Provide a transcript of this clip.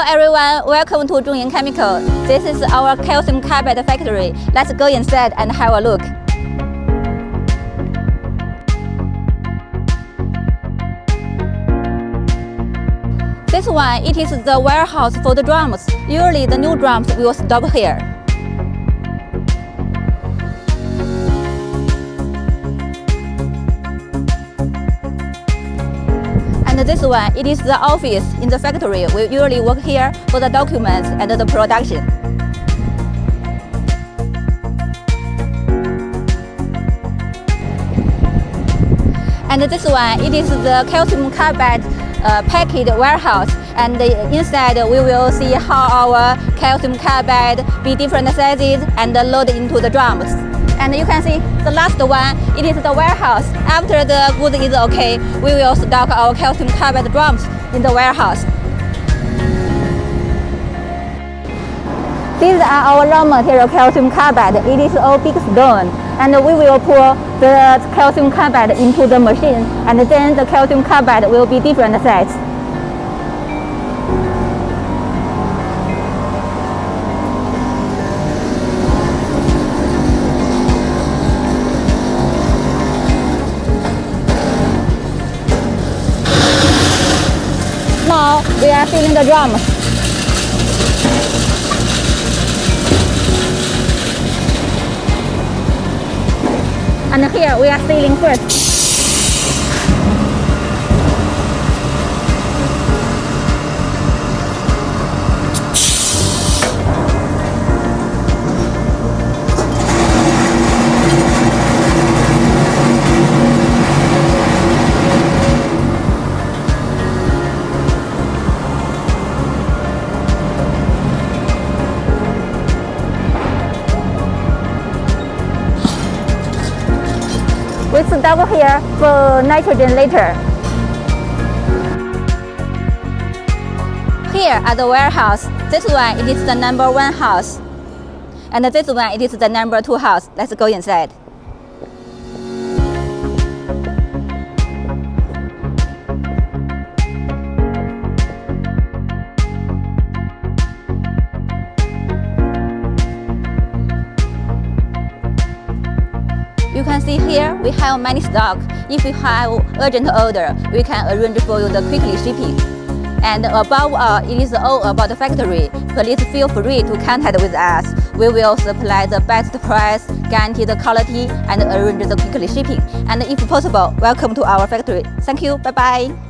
everyone, welcome to Zhongying Chemical. This is our calcium carbide factory. Let's go inside and have a look. This one, it is the warehouse for the drums. Usually the new drums will stop here. And this one, it is the office in the factory. We usually work here for the documents and the production. And this one, it is the calcium carbide packaged warehouse. And inside we will see how our calcium carbide be different sizes and load into the drums. And you can see the last one, it is the warehouse. After the goods is okay, we will stock our calcium carbide drums in the warehouse. These are our raw material calcium carbide. It is all big stone. And we will pour the calcium carbide into the machine. And then the calcium carbide will be different size. Now we are filling the drums. And here we are sealing first. We stop here for nitrogen later. Here at the warehouse, this one it is the number 1 house. And this one it is the number 2 house. Let's go inside. You can see here we have many stock. If you have urgent order, we can arrange for you the quickly shipping. And above all, it is all about the factory. Please feel free to contact with us. We will supply the best price, guarantee the quality, and arrange the quickly shipping. And if possible, welcome to our factory. Thank you. Bye bye.